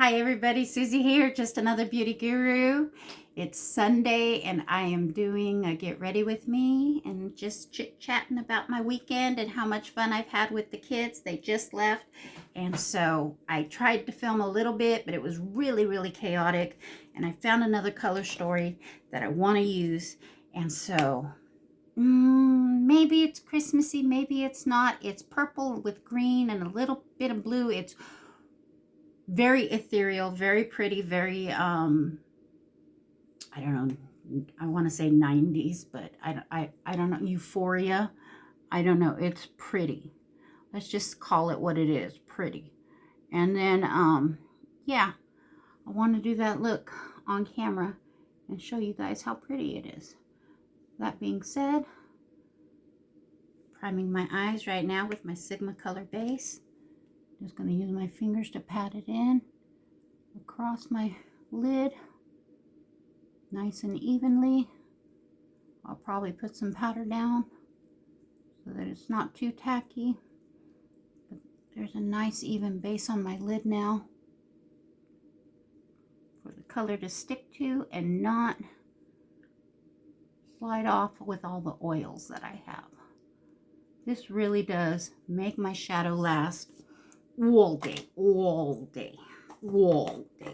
Hi everybody, Susie here, just another beauty guru. It's Sunday and I am doing a get ready with me and just chit-chatting about my weekend and how much fun I've had with the kids. They just left, and so I tried to film a little bit, but it was really chaotic, and I found another color story that I want to use, and so maybe it's Christmassy, maybe it's not. It's purple with green and a little bit of blue. It's very ethereal, very pretty, very I don't know, I want to say 90s, but I don't know, euphoria. I don't know, it's pretty. Let's just call it what it is, pretty. And then yeah, I want to do that look on camera and show you guys how pretty it is. That being said, priming my eyes right now with my Sigma color base. Just going to use my fingers to pat it in across my lid nice and evenly. I'll probably put some powder down so that it's not too tacky. But there's a nice even base on my lid now for the color to stick to and not slide off with all the oils that I have. This really does make my shadow last all day, all day, all day.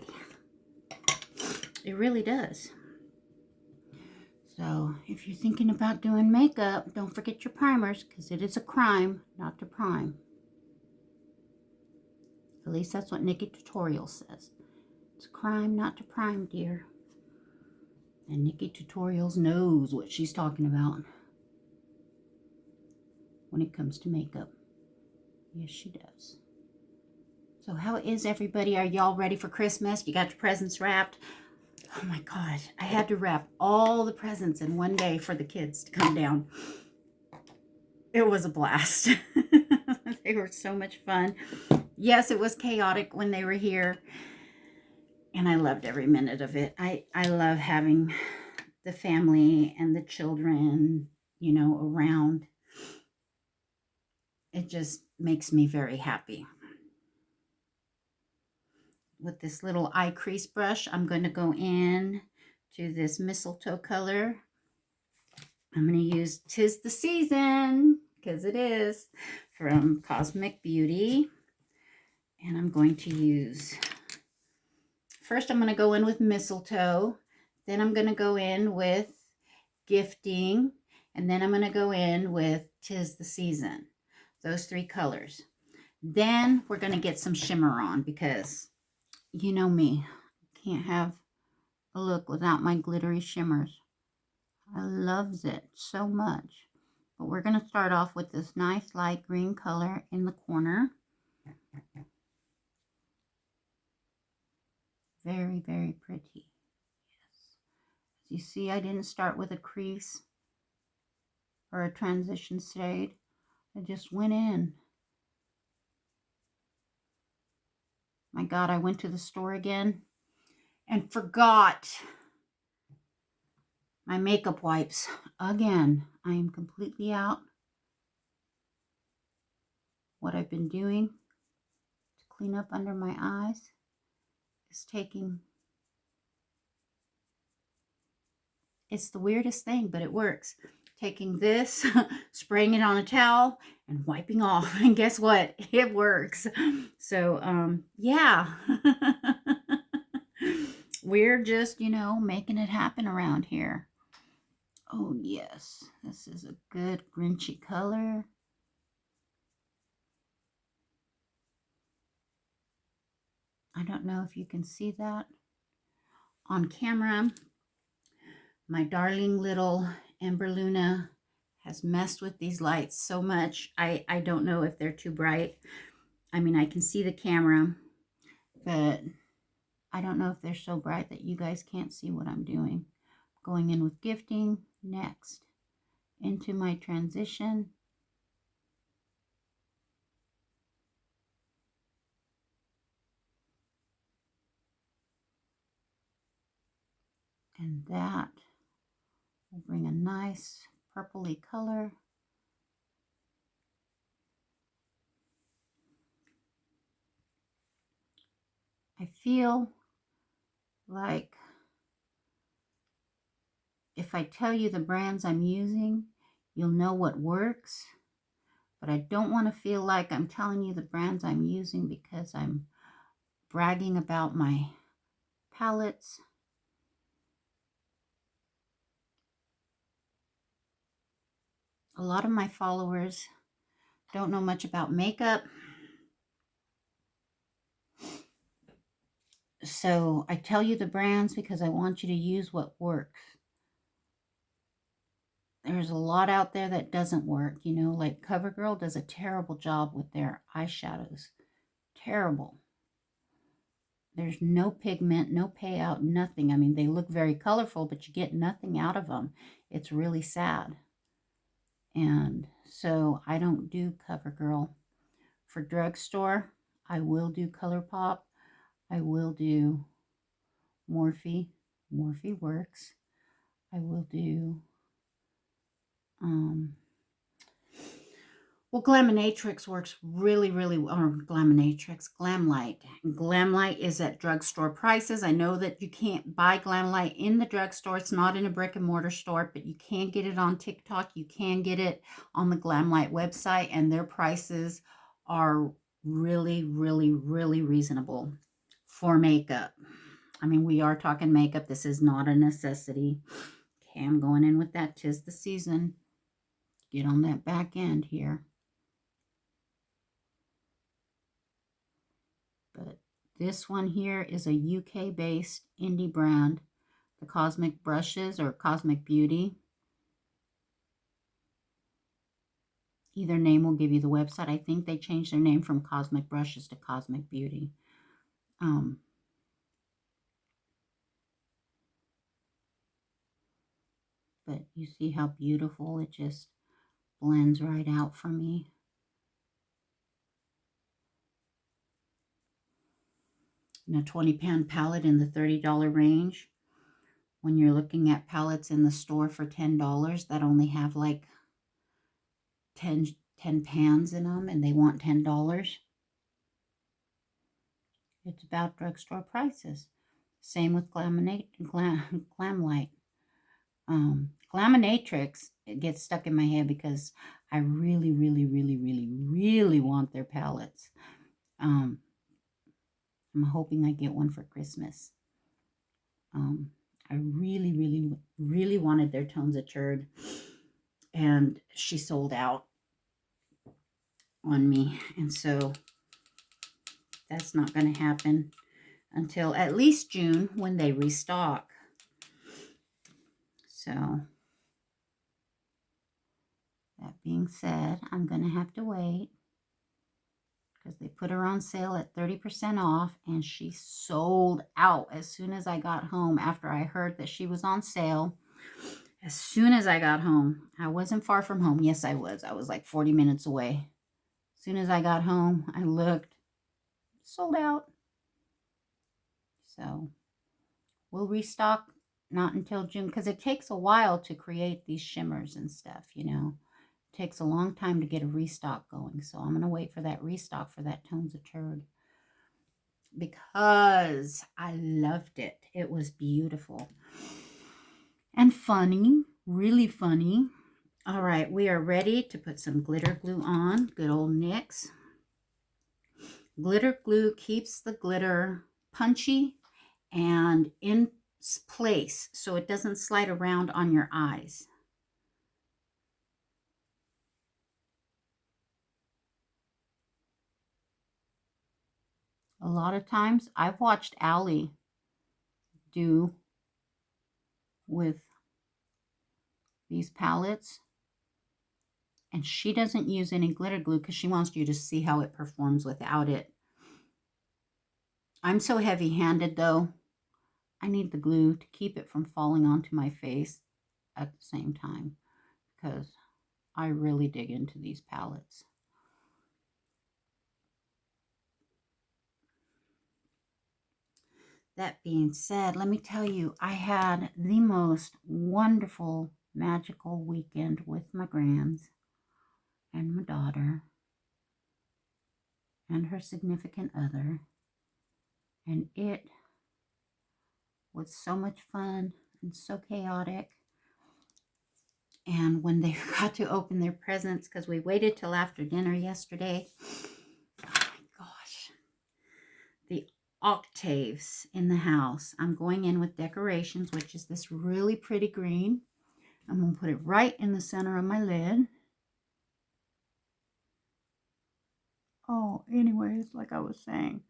It really does. So if you're thinking about doing makeup, don't forget your primers, because it is a crime not to prime. At least that's what Nikki Tutorial says. It's a crime not to prime, dear. And Nikki Tutorials knows what she's talking about when it comes to makeup. Yes, she does. So how is everybody? Are y'all ready for Christmas? You got your presents wrapped? Oh my gosh, I had to wrap all the presents in one day for the kids to come down. It was a blast. They were so much fun. Yes, it was chaotic when they were here, and I loved every minute of it. I love having the family and the children, you know, around. It just makes me very happy. With this little eye crease brush, I'm going to go in to this mistletoe color. I'm going to use 'Tis the Season, because it is, from Cosmic Beauty. And I'm going to use, first I'm going to go in with mistletoe. Then I'm going to go in with gifting. And then I'm going to go in with 'Tis the Season. Those three colors. Then we're going to get some shimmer on, because you know me, can't have a look without my glittery shimmers. I loves it so much. But we're going to start off with this nice light green color in the corner. Very pretty. Yes. As you see, I didn't start with a crease or a transition shade. I just went in. My God, I went to the store again and forgot my makeup wipes again. I am completely out. What I've been doing to clean up under my eyes is taking, it's the weirdest thing, but it works. Taking this, spraying it on a towel, and wiping off. And guess what? It works. So, yeah. We're just, you know, making it happen around here. Oh, yes. This is a good Grinchy color. I don't know if you can see that on camera. My darling little Amber Luna has messed with these lights so much. I don't know if they're too bright. I mean, I can see the camera, but I don't know if they're so bright that you guys can't see what I'm doing. Going in with gifting next into my transition. And that will bring a nice purpley color. I feel like if I tell you the brands I'm using, you'll know what works. But I don't want to feel like I'm telling you the brands I'm using because I'm bragging about my palettes. A lot of my followers don't know much about makeup. So I tell you the brands because I want you to use what works. There's a lot out there that doesn't work, you know, like CoverGirl does a terrible job with their eyeshadows. Terrible. There's no pigment, no payout, nothing. I mean, they look very colorful, but you get nothing out of them. It's really sad. And so I don't do CoverGirl. For drugstore, I will do ColourPop. I will do Morphe. Morphe works. I will do, well, Glaminatrix works really, really well. Or Glaminatrix, Glamlite. Glamlite is at drugstore prices. I know that you can't buy Glamlite in the drugstore. It's not in a brick and mortar store, but you can get it on TikTok. You can get it on the Glamlite website, and their prices are really, really, really reasonable for makeup. I mean, we are talking makeup. This is not a necessity. Okay, I'm going in with that 'Tis the Season. Get on that back end here. But this one here is a UK-based indie brand, the Cosmic Brushes or Cosmic Beauty. Either name will give you the website. I think they changed their name from Cosmic Brushes to Cosmic Beauty. But you see how beautiful it just blends right out for me. In a 20-pound palette in the $30 range. When you're looking at palettes in the store for $10 that only have like 10 pans in them and they want $10. It's about drugstore prices. Same with Glamlite. Glaminatrix, it gets stuck in my head because I really, really, really, really, really want their palettes. I'm hoping I get one for Christmas. I really, really, really wanted their Tones of Turd, and she sold out on me, and so that's not going to happen until at least June when they restock. So that being said, I'm going to have to wait because they put her on sale at 30% off, and she sold out as soon as I got home after I heard that she was on sale. As soon as I got home, I wasn't far from home. Yes, I was. I was like 40 minutes away. As soon as I got home, I looked, sold out. So we'll restock not until June because it takes a while to create these shimmers and stuff, you know. It takes a long time to get a restock going. So I'm going to wait for that restock for that Tones of Turd because I loved it. It was beautiful and funny, really funny. All right, we are ready to put some glitter glue on. Good old NYX. Glitter glue keeps the glitter punchy and in place so it doesn't slide around on your eyes. A lot of times I've watched Allie do with these palettes, and she doesn't use any glitter glue because she wants you to see how it performs without it. I'm so heavy-handed though. I need the glue to keep it from falling onto my face at the same time because I really dig into these palettes. That being said, let me tell you, I had the most wonderful, magical weekend with my grands and my daughter and her significant other. And it was so much fun and so chaotic. And when they got to open their presents, because we waited till after dinner yesterday, oh my gosh, the octaves in the house. I'm going in with decorations, which is this really pretty green. I'm going to put it right in the center of my lid. Oh, anyways, like I was saying,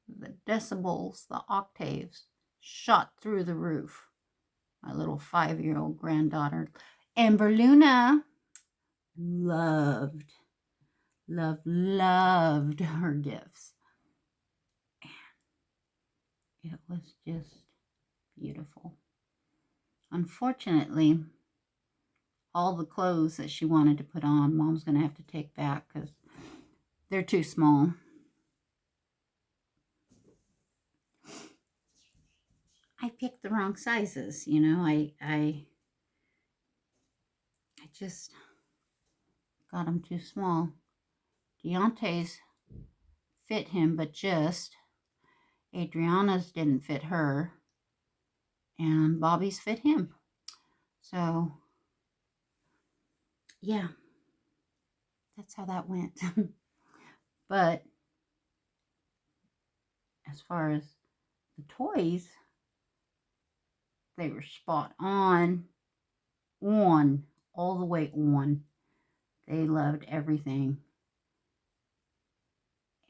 the decibels, the octaves, shot through the roof. My little 5-year-old granddaughter, Amber Luna, loved her gifts. And it was just beautiful. Unfortunately, all the clothes that she wanted to put on, Mom's going to have to take back because they're too small. I picked the wrong sizes, you know. I just got them too small. Deontay's fit him, but just Adriana's didn't fit her, and Bobby's fit him. So, yeah, that's how that went. But as far as the toys, they were spot on, all the way on. They loved everything.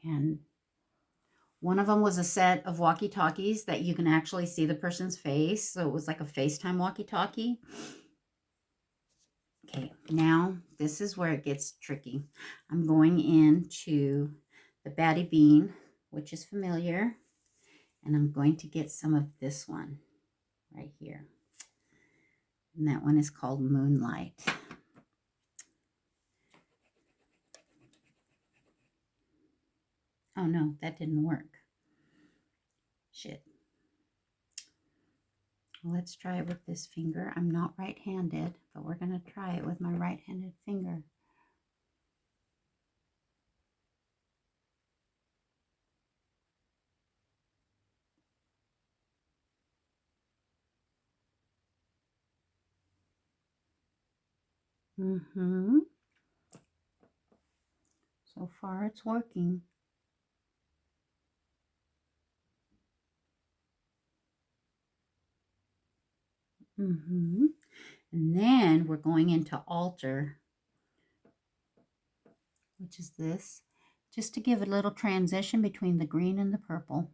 And one of them was a set of walkie-talkies that you can actually see the person's face. So it was like a FaceTime walkie-talkie. Okay, now this is where it gets tricky. I'm going into the Batty Bean, which is familiar. And I'm going to get some of this one right here. And that one is called Moonlight. Oh no, that didn't work. Shit. Let's try it with this finger. I'm not right-handed, but we're going to try it with my right-handed finger. So far, it's working. And then we're going into Altar, which is this, just to give a little transition between the green and the purple.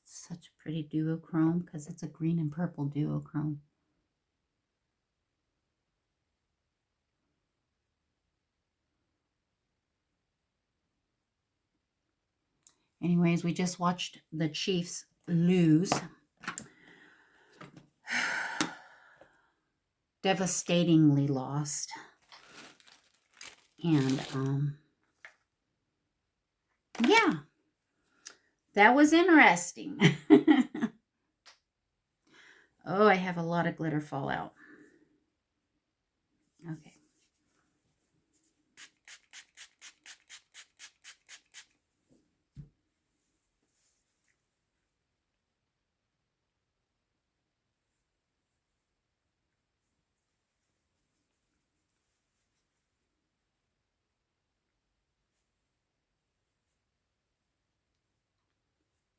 It's such a pretty duochrome because it's a green and purple duochrome. Anyways, we just watched the Chiefs lose. Devastatingly lost. And, yeah, that was interesting. Oh, I have a lot of glitter fallout. Okay.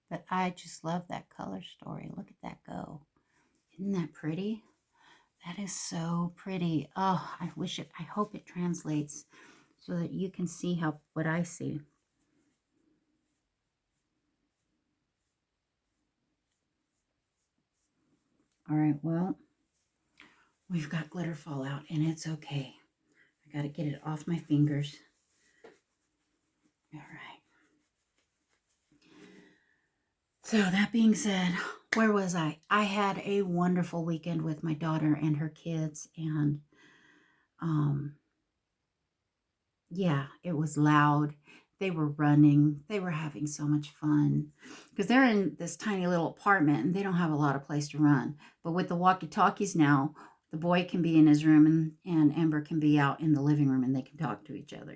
But I just love that color story. Look at that go. Isn't that pretty? That is so pretty. Oh, I hope it translates so that you can see what I see. All right, well, we've got glitter fallout, and it's okay. I got to get it off my fingers. All right. So that being said, where was I? I had a wonderful weekend with my daughter and her kids, and yeah, it was loud. They were running. They were having so much fun because they're in this tiny little apartment and they don't have a lot of place to run. But with the walkie-talkies now, the boy can be in his room and Amber can be out in the living room and they can talk to each other.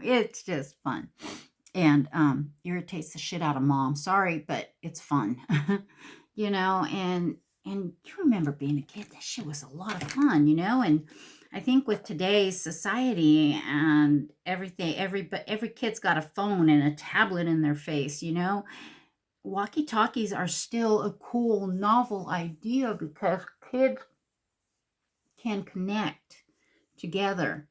It's just fun. And irritates the shit out of mom. Sorry, but it's fun. And you remember being a kid, that shit was a lot of fun, and I think with today's society and everything, every kid's got a phone and a tablet in their face, walkie-talkies are still a cool, novel idea because kids can connect together.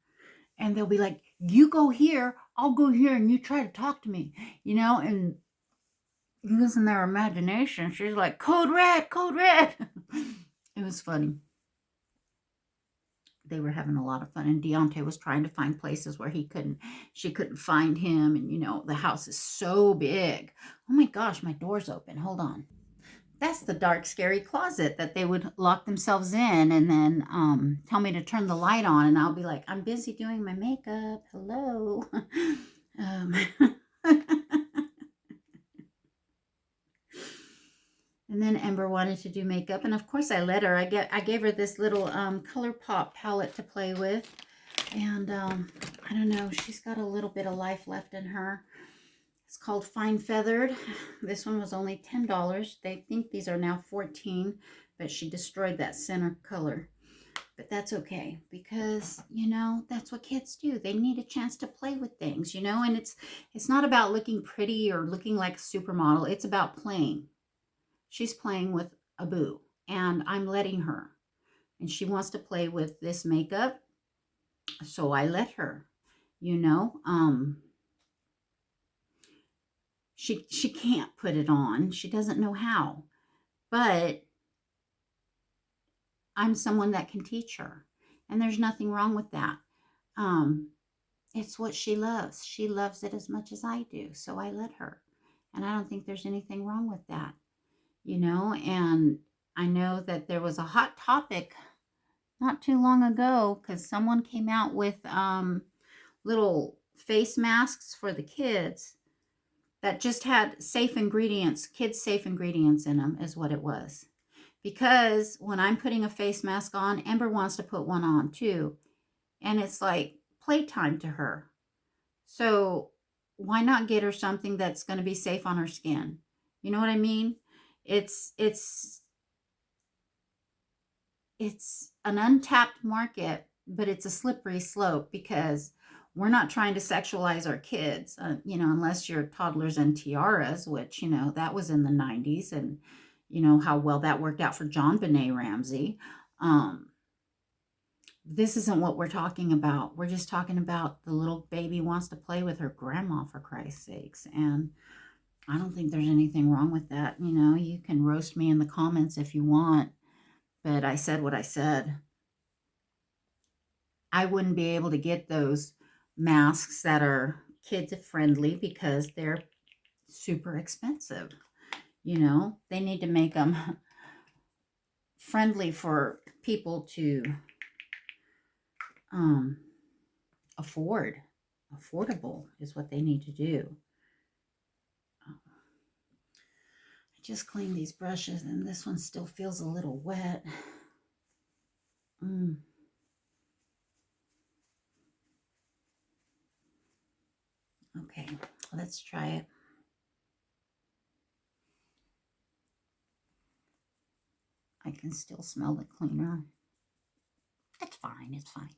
And they'll be like, you go here, I'll go here, and you try to talk to me, and using their imagination. She's like, code red, code red. It was funny. They were having a lot of fun, and Deontay was trying to find places where she couldn't find him. And the house is so big. Oh my gosh, my door's open. Hold on. That's the dark, scary closet that they would lock themselves in and then tell me to turn the light on. And I'll be like, I'm busy doing my makeup. Hello. And then Ember wanted to do makeup. And of course I let her. I gave her this little ColourPop palette to play with. And I don't know. She's got a little bit of life left in her. It's called Fine Feathered. This one was only $10. They think these are now $14, but she destroyed that center color. But that's okay because, that's what kids do. They need a chance to play with things, and it's not about looking pretty or looking like a supermodel. It's about playing. She's playing with a boo, and I'm letting her. And she wants to play with this makeup, so I let her, She can't put it on. She doesn't know how. But I'm someone that can teach her. And there's nothing wrong with that. It's what she loves. She loves it as much as I do. So I let her. And I don't think there's anything wrong with that. And I know that there was a hot topic not too long ago because someone came out with little face masks for the kids that just had safe ingredients, kids' safe ingredients in them is what it was. Because when I'm putting a face mask on, Ember wants to put one on too. And it's like playtime to her. So why not get her something that's going to be safe on her skin? You know what I mean? It's an untapped market, but it's a slippery slope because we're not trying to sexualize our kids, unless you're toddlers and tiaras, which, that was in the 90s, and how well that worked out for JonBenet Ramsey. This isn't what we're talking about. We're just talking about the little baby wants to play with her grandma, for Christ's sakes. And I don't think there's anything wrong with that. You can roast me in the comments if you want, but I said what I said. I wouldn't be able to get those masks that are kid friendly because they're super expensive. They need to make them friendly for people to afford. Affordable is what they need to do. I just cleaned these brushes and this one still feels a little wet. Okay, let's try it. I can still smell the cleaner. It's fine, it's fine.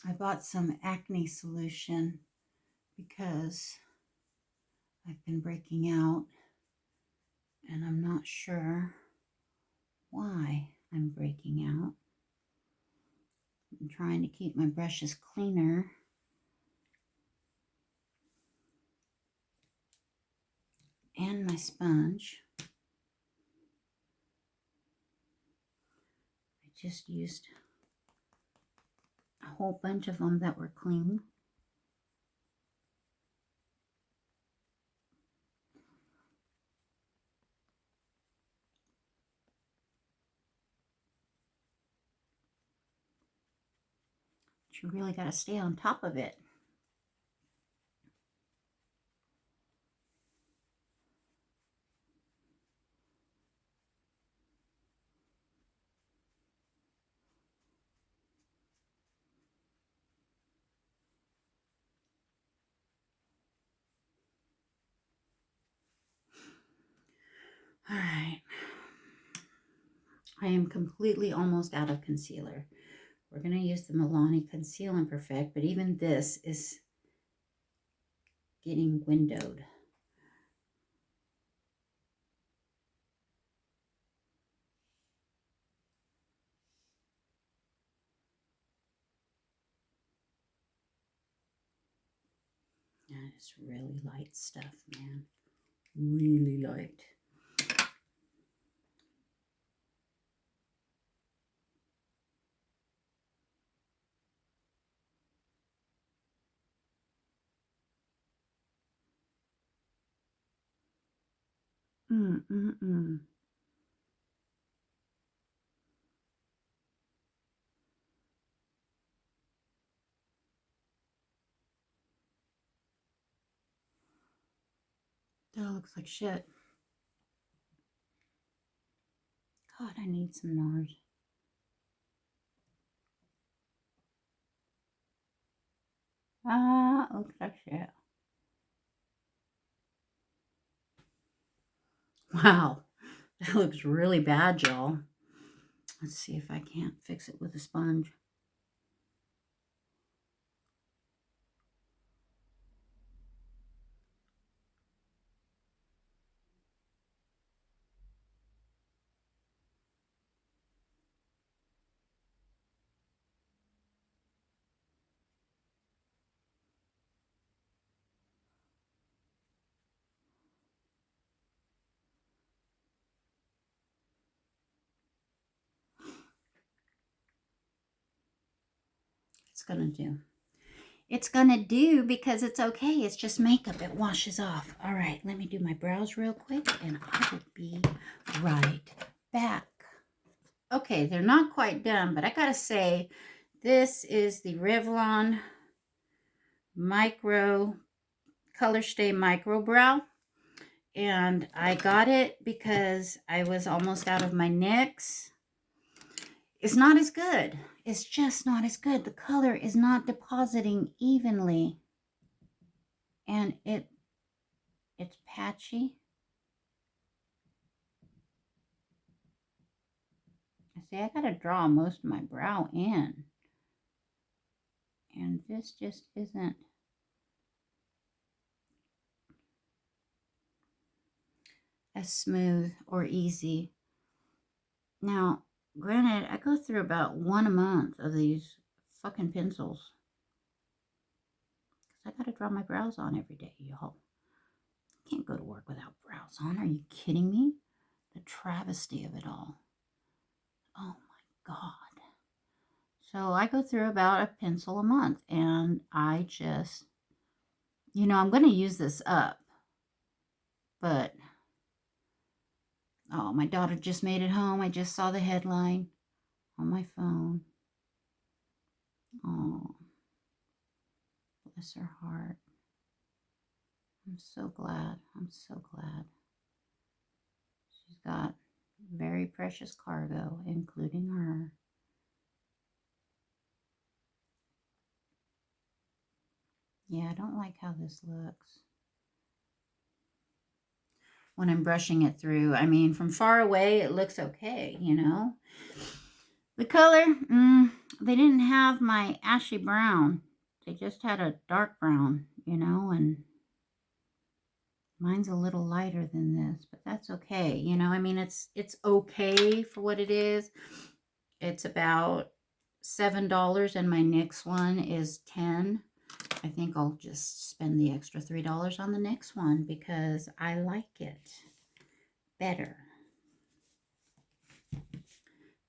I bought some acne solution because I've been breaking out and I'm not sure why. I'm breaking out. I'm trying to keep my brushes cleaner. And my sponge. I just used a whole bunch of them that were clean. But you really got to stay on top of it. All right. I am completely almost out of concealer. We're going to use the Milani Conceal and Perfect, but even this is getting windowed. That is really light stuff, man. Really light. That looks like shit. God, I need some NARS. Looks like shit. Wow, that looks really bad, y'all. Let's see if I can't fix it with a sponge. It's gonna do. It's gonna do because it's okay. It's just makeup. It washes off. All right, let me do my brows real quick and I will be right back. Okay, they're not quite done, but I gotta say, this is the Revlon Micro Color Stay Micro Brow. And I got it because I was almost out of my NYX. It's not as good. It's just not as good. The color is not depositing evenly. And it's patchy. See, I gotta draw most of my brow in. And this just isn't as smooth or easy. Now, granted, I go through about one a month of these fucking pencils. Because I gotta draw my brows on every day, y'all. Can't go to work without brows on. Are you kidding me? The travesty of it all. Oh my God. So I go through about a pencil a month and I just, I'm going to use this up. But, oh, my daughter just made it home. I just saw the headline on my phone. Oh, bless her heart. I'm so glad. I'm so glad. She's got very precious cargo, including her. Yeah, I don't like how this looks when I'm brushing it through. I mean, from far away, it looks okay, The color, they didn't have my ashy brown. They just had a dark brown, and Mine's a little lighter than this, but that's okay. You know, I mean, it's okay for what it is. It's about $7 and my next one is 10. I think I'll just spend the extra $3 on the next one because I like it better.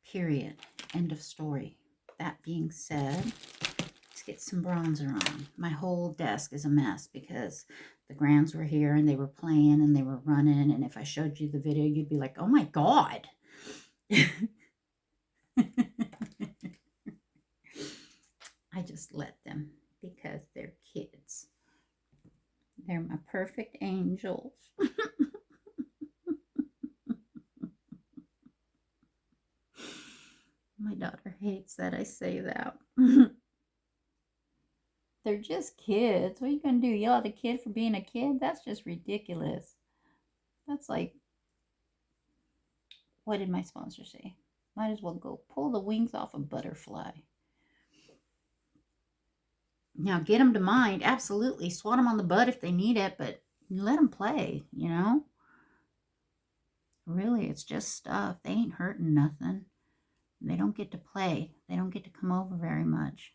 Period. End of story. That being said, let's get some bronzer on. My whole desk is a mess because the Grands were here and they were playing and they were running. And if I showed you the video, you'd be like, oh my God. I just let them because they're kids. They're my perfect angels. My daughter hates that I say that. They're just kids. What are you going to do? Yell at a kid for being a kid? That's just ridiculous. That's like, what did my sponsor say? Might as well go pull the wings off a butterfly. Now, get them to mind. Absolutely. Swat them on the butt if they need it, but let them play, you know? Really, it's just stuff. They ain't hurting nothing. They don't get to play. They don't get to come over very much.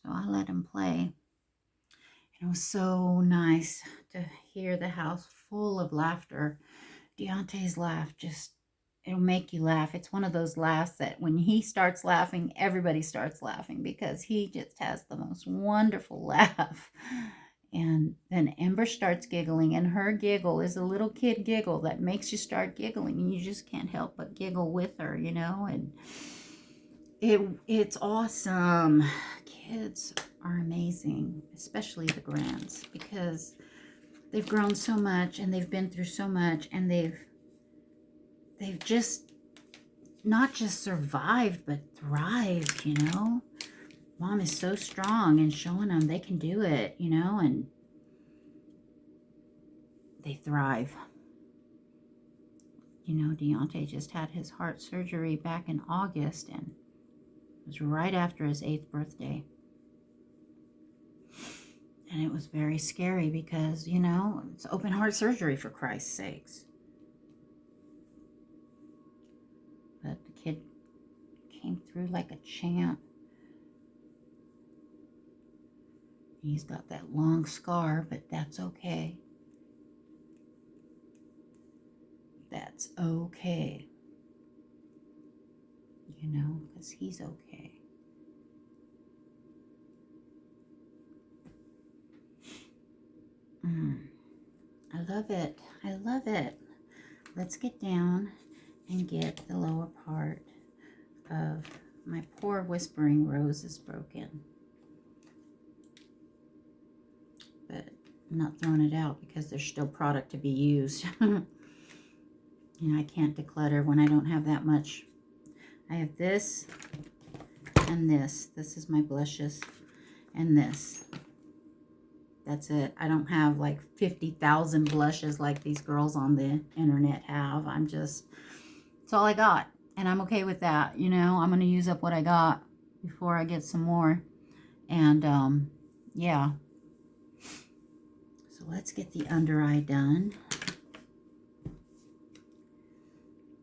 So I let them play. It was so nice to hear the house full of laughter. Deontay's laugh just, it'll make you laugh. It's one of those laughs that when he starts laughing, everybody starts laughing because he just has the most wonderful laugh. And then Ember starts giggling, and her giggle is a little kid giggle that makes you start giggling, and you just can't help but giggle with her, you know, and it's awesome. Kids are amazing, especially the Grands, because they've grown so much and they've been through so much, and they've just not just survived but thrived, you know. Mom is so strong and showing them they can do it, you know, and they thrive. You know, Deontay just had his heart surgery back in August, and it was right after his 8th birthday. And it was very scary because, you know, it's open heart surgery, for Christ's sakes. But the kid came through like a champ. He's got that long scar, but that's okay. That's okay. You know, because he's okay. I love it. I love it. Let's get down and get the lower part of my poor Whispering Rose is broken. But I'm not throwing it out because there's still product to be used. You know, I can't declutter when I don't have that much. I have this and this. This is my blushes and this. That's it. I don't have like 50,000 blushes like these girls on the internet have. It's all I got. And I'm okay with that. You know, I'm going to use up what I got before I get some more. And, yeah. So let's get the under eye done.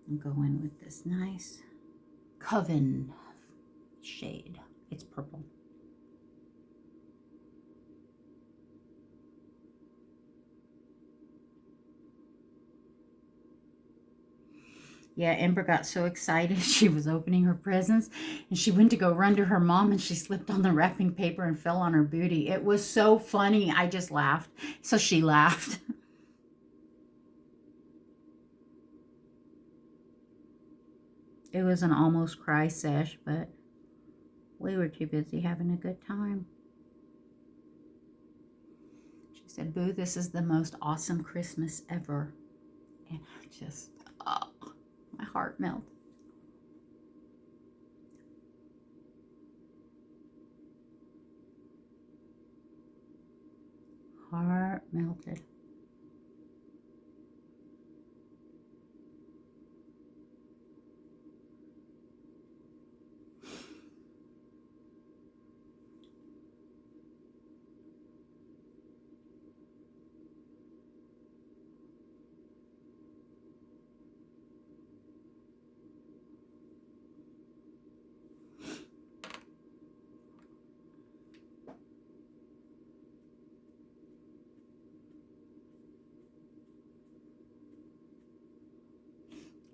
And go in with this nice Coven shade. It's purple. Yeah, Ember got so excited. She was opening her presents and she went to go run to her mom and she slipped on the wrapping paper and fell on her booty. It was so funny. I just laughed. So she laughed. It was an almost cry sesh, but we were too busy having a good time. She said, Boo, this is the most awesome Christmas ever. And I just, oh, my heart melted. Heart melted.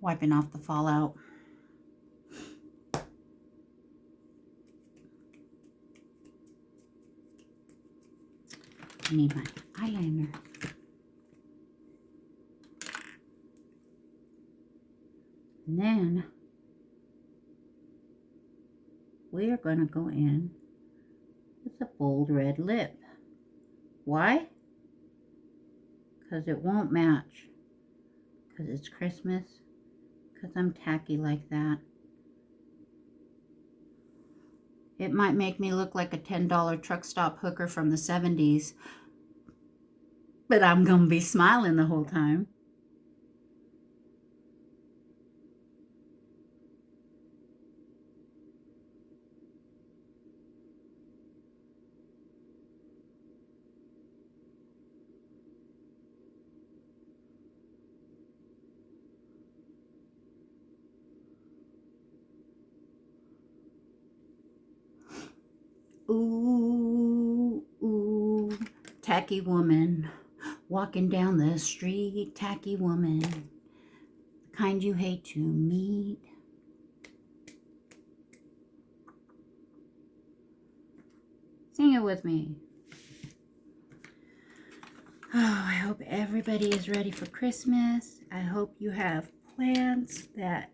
wiping off the fallout. I need my eyeliner. And then we are going to go in with a bold red lip. Why? Because it won't match. Because it's Christmas. Because I'm tacky like that. It might make me look like a $10 truck stop hooker from the 70s. But I'm going to be smiling the whole time. Ooh, ooh, tacky woman, walking down the street, tacky woman, the kind you hate to meet. Sing it with me. Oh, I hope everybody is ready for Christmas. I hope you have plans that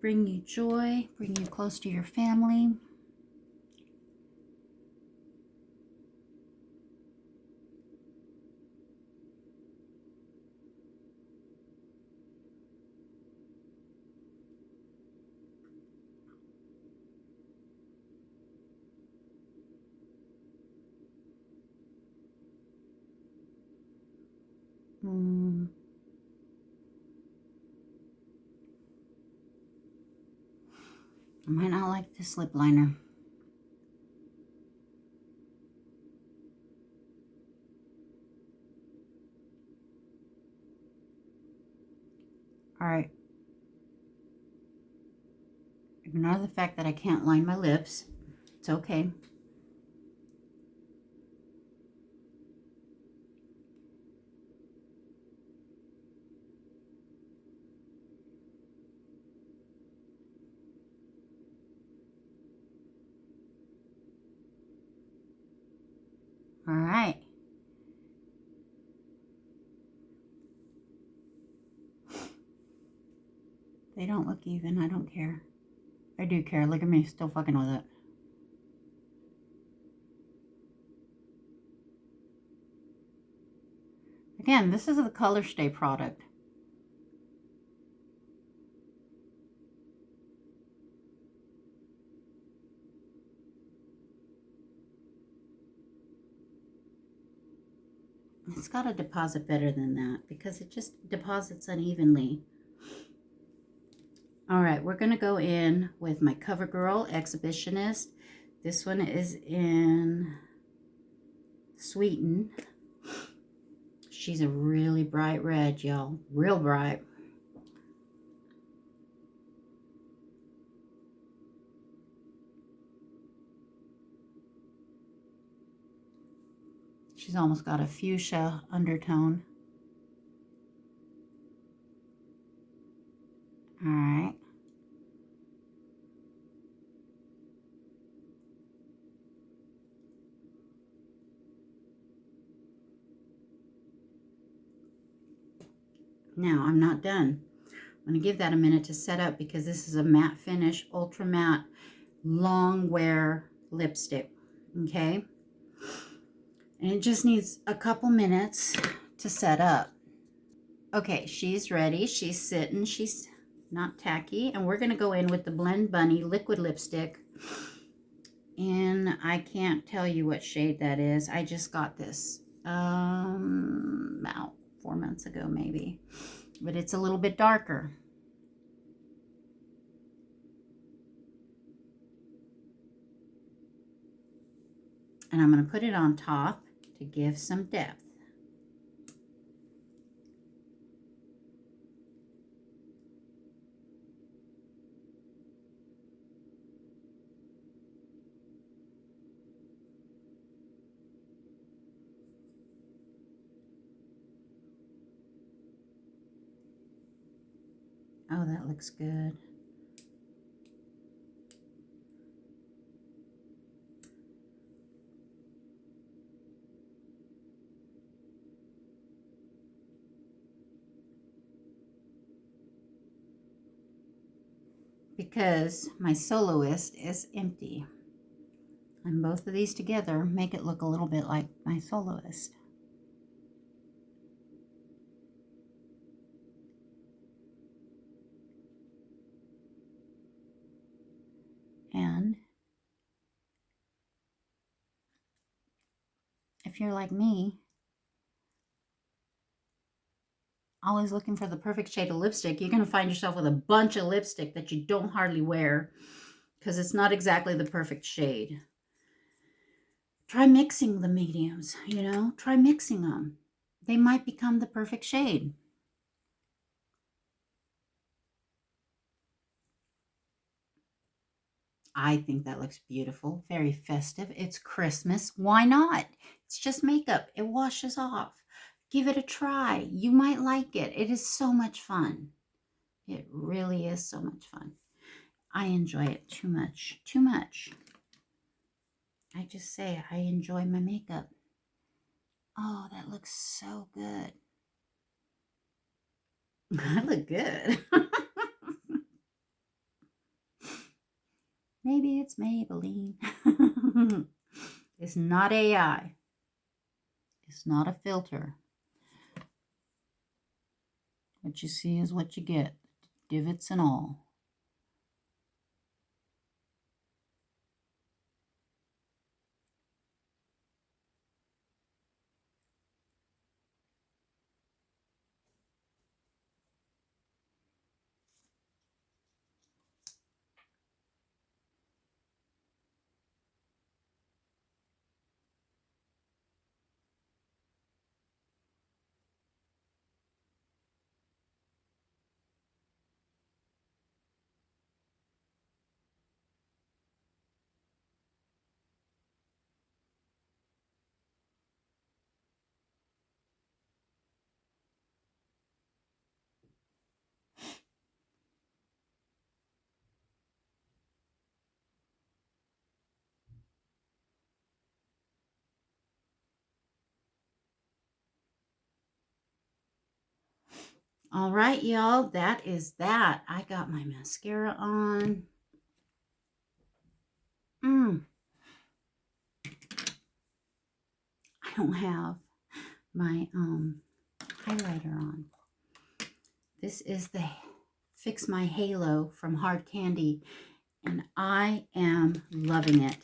bring you joy, bring you close to your family. I might not like this lip liner. All right. Ignore the fact that I can't line my lips. It's okay. All right. They don't look even. I don't care. I do care. Look at me, still fucking with it. Again, this is the Color Stay product. It's got to deposit better than that because it just deposits unevenly. All right, we're going to go in with my CoverGirl Exhibitionist. This one is in Sweeten. She's a really bright red, y'all. Real bright. She's almost got a fuchsia undertone. All right. Now, I'm not done. I'm going to give that a minute to set up because this is a matte finish, ultra matte, long wear lipstick. Okay. And it just needs a couple minutes to set up. Okay, she's ready. She's sitting. She's not tacky. And we're going to go in with the Blend Bunny liquid lipstick. And I can't tell you what shade that is. I just got this about 4 months ago maybe. But it's a little bit darker. And I'm going to put it on top to give some depth. looks good. Because my soloist is empty. And both of these together make it look a little bit like my soloist. And if you're like me, always looking for the perfect shade of lipstick, you're going to find yourself with a bunch of lipstick that you don't hardly wear because it's not exactly the perfect shade. Try mixing the mediums, you know, try mixing them. They might become the perfect shade. I think that looks beautiful, very festive. It's Christmas. Why not? It's just makeup. It washes off. Give it a try. You might like it. It is so much fun. It really is so much fun. I enjoy it too much. Too much. I just say I enjoy my makeup. Oh, that looks so good. I look good. Maybe it's Maybelline. It's not AI. It's not a filter. What you see is what you get. Divots and all. All right, y'all, that is that. I got my mascara on. I don't have my highlighter on. This is the Fix My Halo from Hard Candy, and I am loving it.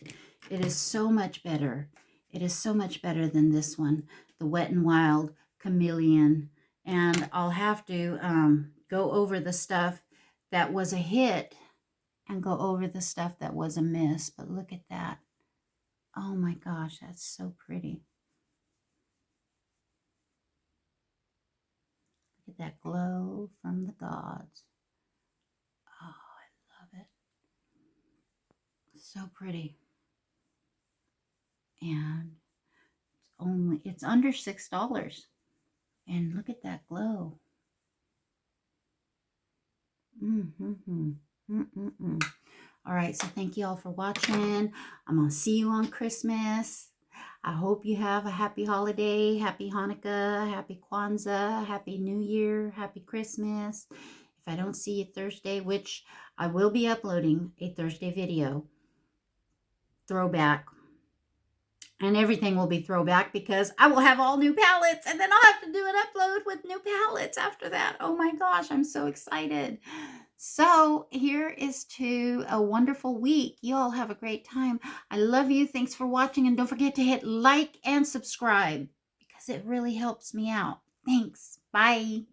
It is so much better. It is so much better than this one, the Wet n Wild Chameleon. And I'll have to go over the stuff that was a hit and go over the stuff that was a miss. But look at that. Oh my gosh, that's so pretty. Look at that glow from the gods. Oh, I love it. So pretty. And it's under $6. And look at that glow. All right, so thank you all for watching. I'm going to see you on Christmas. I hope you have a happy holiday, happy Hanukkah, happy Kwanzaa, happy New Year, happy Christmas. If I don't see you Thursday, which I will be uploading a Thursday video, throwback. And everything will be throwback because I will have all new palettes, and then I'll have to do an upload with new palettes after that. Oh my gosh, I'm so excited. So here is to a wonderful week. You all have a great time. I love you. Thanks for watching. And don't forget to hit like and subscribe because it really helps me out. Thanks. Bye.